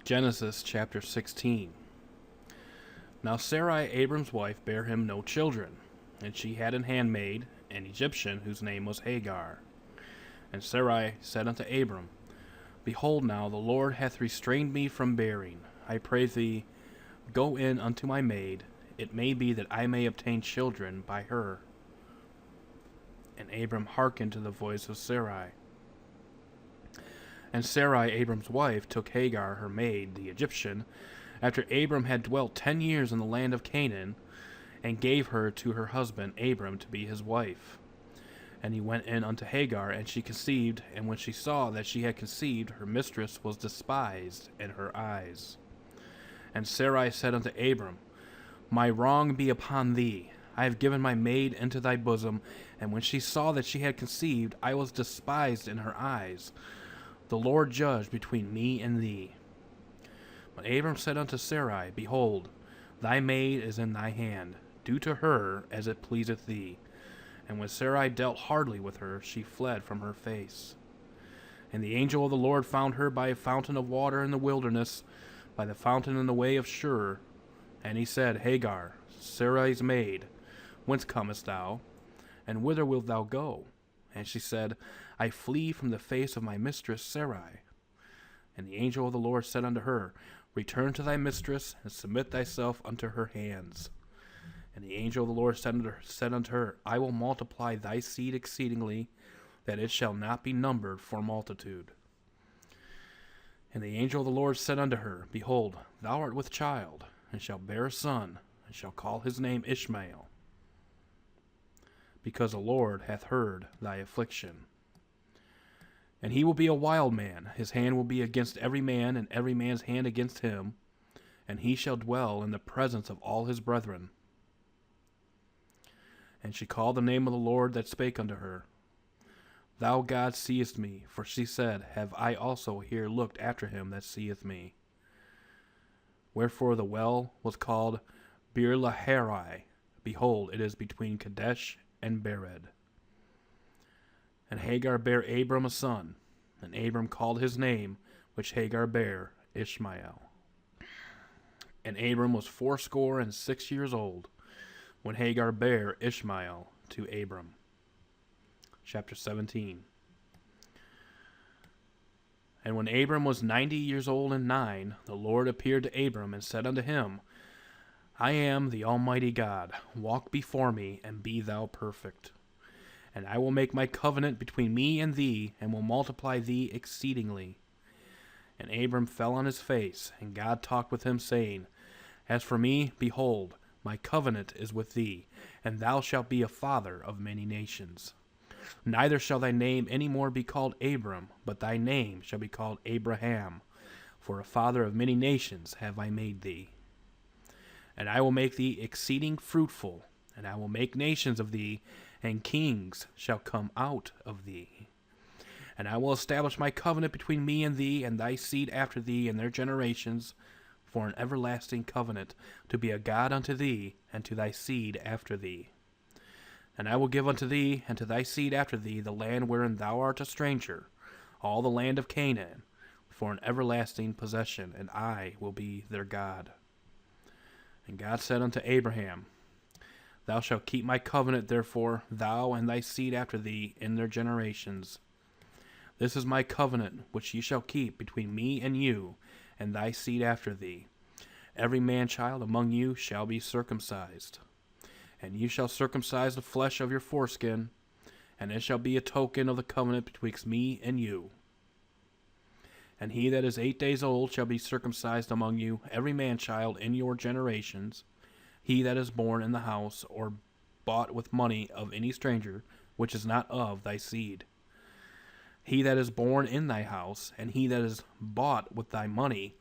Genesis chapter 16. Now Sarai, Abram's wife, bare him no children, and she had an handmaid, an Egyptian, whose name was Hagar. And Sarai said unto Abram, Behold now, the Lord hath restrained me from bearing. I pray thee, go in unto my maid. It may be that I may obtain children by her. And Abram hearkened to the voice of Sarai. And Sarai, Abram's wife, took Hagar, her maid, the Egyptian, after Abram had dwelt 10 years in the land of Canaan, and gave her to her husband Abram to be his wife. And he went in unto Hagar, and she conceived, and when she saw that she had conceived, her mistress was despised in her eyes. And Sarai said unto Abram, My wrong be upon thee. I have given my maid into thy bosom, and when she saw that she had conceived, I was despised in her eyes. The Lord judge between me and thee. But Abram said unto Sarai, Behold, thy maid is in thy hand. Do to her as it pleaseth thee. And when Sarai dealt hardly with her, she fled from her face. And the angel of the Lord found her by a fountain of water in the wilderness, by the fountain in the way of Shur. And he said, Hagar, Sarai's maid, whence comest thou? And whither wilt thou go? And she said, I flee from the face of my mistress Sarai. And the angel of the Lord said unto her, Return to thy mistress, and submit thyself unto her hands. And the angel of the Lord said unto her, I will multiply thy seed exceedingly, that it shall not be numbered for multitude. And the angel of the Lord said unto her, Behold, thou art with child, and shalt bear a son, and shall call his name Ishmael, because the Lord hath heard thy affliction. And he will be a wild man, his hand will be against every man, and every man's hand against him, and he shall dwell in the presence of all his brethren. And she called the name of the Lord that spake unto her, Thou God seest me, for she said, Have I also here looked after him that seeth me? Wherefore the well was called Beer-lahai. Behold, it is between Kadesh and Bered. And Hagar bare Abram a son, and Abram called his name, which Hagar bare, Ishmael. And Abram was 86 years old, when Hagar bare Ishmael to Abram. Chapter 17. And when Abram was 90 years old and 9, the Lord appeared to Abram and said unto him, I am the Almighty God. Walk before me, and be thou perfect. And I will make my covenant between me and thee, and will multiply thee exceedingly. And Abram fell on his face, and God talked with him, saying, As for me, behold, my covenant is with thee, and thou shalt be a father of many nations. Neither shall thy name any more be called Abram, but thy name shall be called Abraham, for a father of many nations have I made thee. And I will make thee exceeding fruitful, and I will make nations of thee, and kings shall come out of thee. And I will establish my covenant between me and thee, and thy seed after thee, and their generations, for an everlasting covenant, to be a God unto thee, and to thy seed after thee. And I will give unto thee, and to thy seed after thee, the land wherein thou art a stranger, all the land of Canaan, for an everlasting possession, and I will be their God. And God said unto Abraham, Thou shalt keep my covenant, therefore, thou and thy seed after thee in their generations. This is my covenant which ye shall keep between me and you, and thy seed after thee. Every man-child among you shall be circumcised. And you shall circumcise the flesh of your foreskin, and it shall be a token of the covenant betwixt me and you. And he that is 8 days old shall be circumcised among you, every man-child in your generations, he that is born in the house, or bought with money of any stranger, which is not of thy seed. He that is born in thy house, and he that is bought with thy money,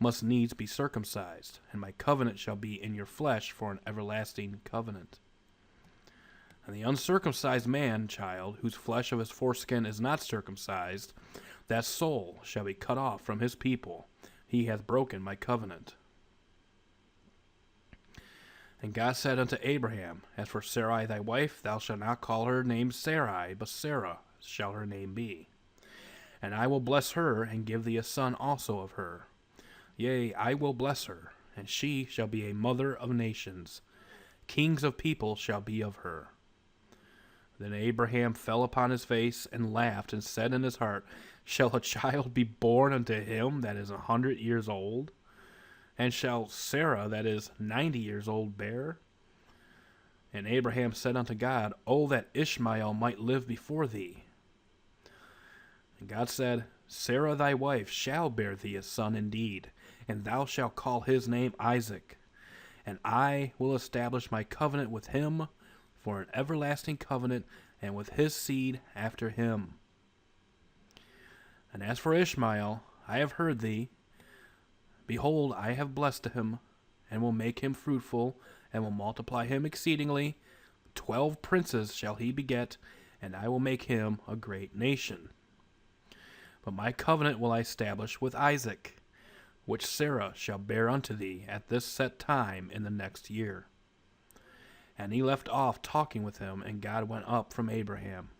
must needs be circumcised, and my covenant shall be in your flesh for an everlasting covenant. And the uncircumcised man-child, whose flesh of his foreskin is not circumcised, that soul shall be cut off from his people. He hath broken my covenant. And God said unto Abraham, As for Sarai thy wife, thou shalt not call her name Sarai, but Sarah shall her name be. And I will bless her, and give thee a son also of her. Yea, I will bless her, and she shall be a mother of nations. Kings of people shall be of her. Then Abraham fell upon his face and laughed, and said in his heart, Shall a child be born unto him that is 100 years old? And shall Sarah that is 90 years old bear? And Abraham said unto God, O that Ishmael might live before thee. And God said, Sarah thy wife shall bear thee a son indeed, and thou shalt call his name Isaac. And I will establish my covenant with him for an everlasting covenant, and with his seed after him. And as for Ishmael, I have heard thee. Behold, I have blessed him, and will make him fruitful, and will multiply him exceedingly. 12 princes shall he beget, and I will make him a great nation. But my covenant will I establish with Isaac, which Sarah shall bear unto thee at this set time in the next year. And he left off talking with him, and God went up from Abraham.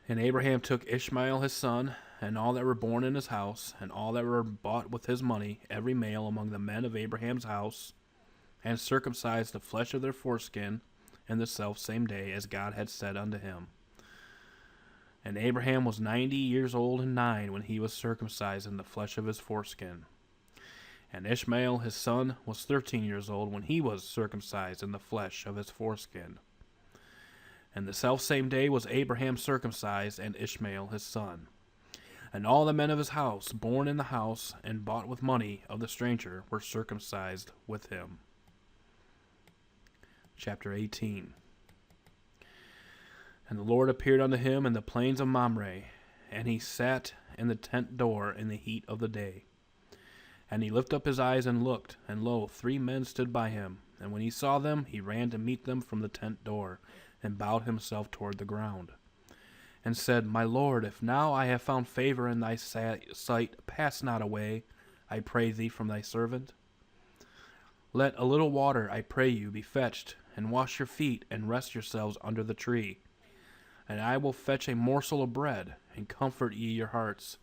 And Abraham took Ishmael his son, and all that were born in his house, and all that were bought with his money, every male among the men of Abraham's house, and circumcised the flesh of their foreskin in the selfsame day, as God had said unto him. And Abraham was 90 years old and 9 when he was circumcised in the flesh of his foreskin. And Ishmael his son was 13 years old when he was circumcised in the flesh of his foreskin. And the selfsame day was Abraham circumcised, and Ishmael his son. And all the men of his house, born in the house, and bought with money of the stranger, were circumcised with him. Chapter 18. And the Lord appeared unto him in the plains of Mamre, and he sat in the tent door in the heat of the day. And he lifted up his eyes and looked, and lo, 3 men stood by him. And when he saw them, he ran to meet them from the tent door, and bowed himself toward the ground, and said, My Lord, if now I have found favor in thy sight, pass not away, I pray thee, from thy servant. Let a little water, I pray you, be fetched, and wash your feet, and rest yourselves under the tree. And I will fetch a morsel of bread, and comfort ye your hearts.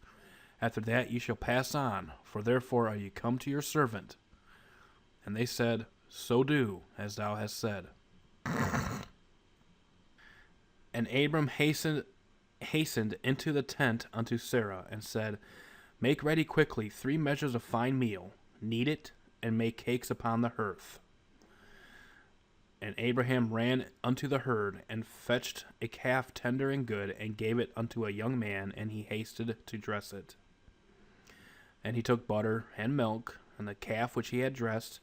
After that ye shall pass on, for therefore are ye come to your servant. And they said, So do, as thou hast said. And Abram hastened into the tent unto Sarah, and said, Make ready quickly 3 measures of fine meal, knead it, and make cakes upon the hearth. And Abraham ran unto the herd, and fetched a calf tender and good, and gave it unto a young man, and he hasted to dress it. And he took butter and milk, and the calf which he had dressed,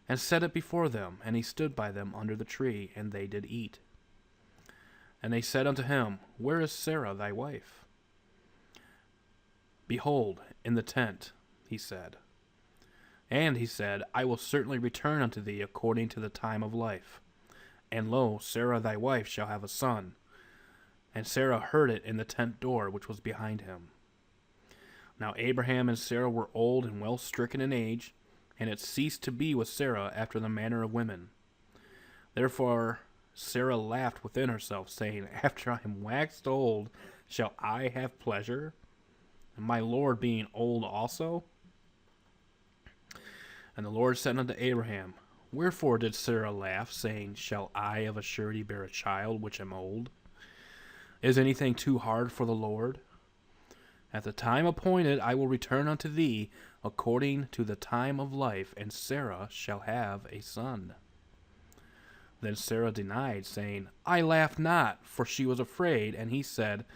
and set it before them, and he stood by them under the tree, and they did eat. And they said unto him, Where is Sarah thy wife? Behold, in the tent, he said. And he said, I will certainly return unto thee according to the time of life. And lo, Sarah thy wife shall have a son. And Sarah heard it in the tent door which was behind him. Now Abraham and Sarah were old and well stricken in age, and it ceased to be with Sarah after the manner of women. Therefore Sarah laughed within herself, saying, After I am waxed old, shall I have pleasure? And my Lord being old also? And the Lord said unto Abraham, Wherefore did Sarah laugh, saying, Shall I of a surety bear a child which am old? Is anything too hard for the Lord? At the time appointed I will return unto thee according to the time of life, and Sarah shall have a son. Then Sarah denied, saying, I laughed not, for she was afraid. And he said,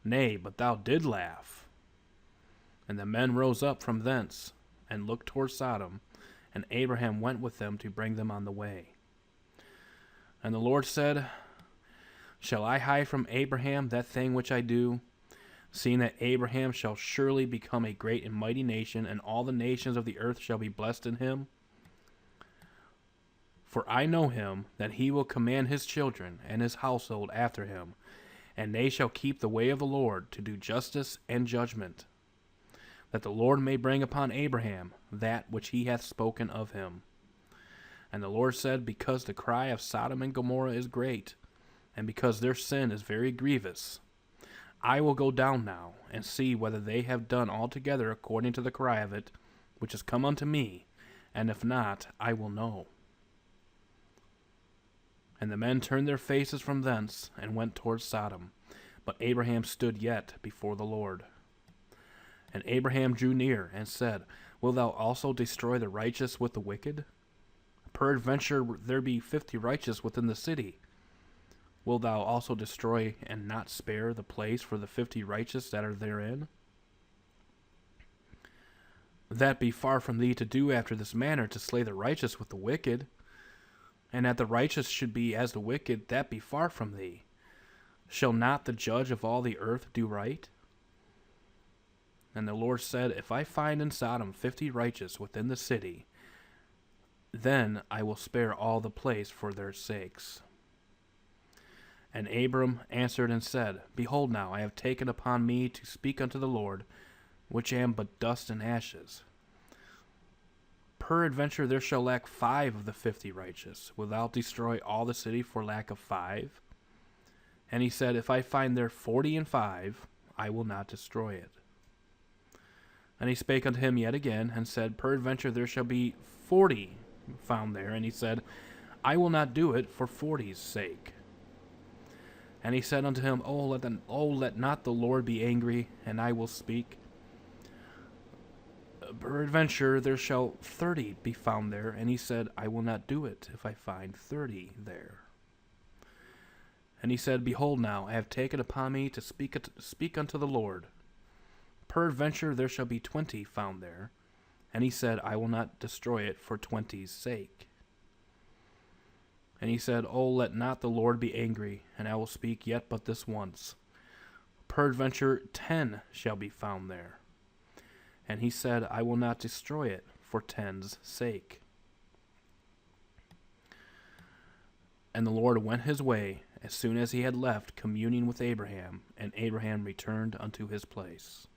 Nay, but thou did laugh. And the men rose up from thence, and looked toward Sodom, and Abraham went with them to bring them on the way. And the Lord said, Shall I hide from Abraham that thing which I do? Seeing that Abraham shall surely become a great and mighty nation, and all the nations of the earth shall be blessed in him. For I know him, that he will command his children and his household after him, and they shall keep the way of the Lord, to do justice and judgment, that the Lord may bring upon Abraham that which he hath spoken of him. And the Lord said, Because the cry of Sodom and Gomorrah is great, and because their sin is very grievous, I will go down now, and see whether they have done altogether according to the cry of it, which has come unto me, and if not, I will know. And the men turned their faces from thence, and went towards Sodom. But Abraham stood yet before the Lord. And Abraham drew near, and said, Wilt thou also destroy the righteous with the wicked? Peradventure there be 50 righteous within the city. Wilt thou also destroy and not spare the place for the 50 righteous that are therein? That be far from thee to do after this manner, to slay the righteous with the wicked. And that the righteous should be as the wicked, that be far from thee. Shall not the judge of all the earth do right? And the Lord said, If I find in Sodom 50 righteous within the city, then I will spare all the place for their sakes. And Abram answered and said, Behold now, I have taken upon me to speak unto the Lord, which am but dust and ashes. Peradventure there shall lack 5 of the 50 righteous. Wilt thou destroy all the city for lack of 5? And he said, If I find there 40 and 5, I will not destroy it. And he spake unto him yet again, and said, Peradventure there shall be 40 found there. And he said, I will not do it for 40's sake. And he said unto him, let not the Lord be angry, and I will speak. Peradventure there shall 30 be found there. And he said, I will not do it if I find 30 there. And he said, Behold now, I have taken upon me to speak unto the Lord. Peradventure there shall be 20 found there. And he said, I will not destroy it for 20's sake. And he said, let not the Lord be angry, and I will speak yet but this once. Peradventure 10 shall be found there. And he said, I will not destroy it for 10's sake. And the Lord went his way as soon as he had left communing with Abraham, and Abraham returned unto his place.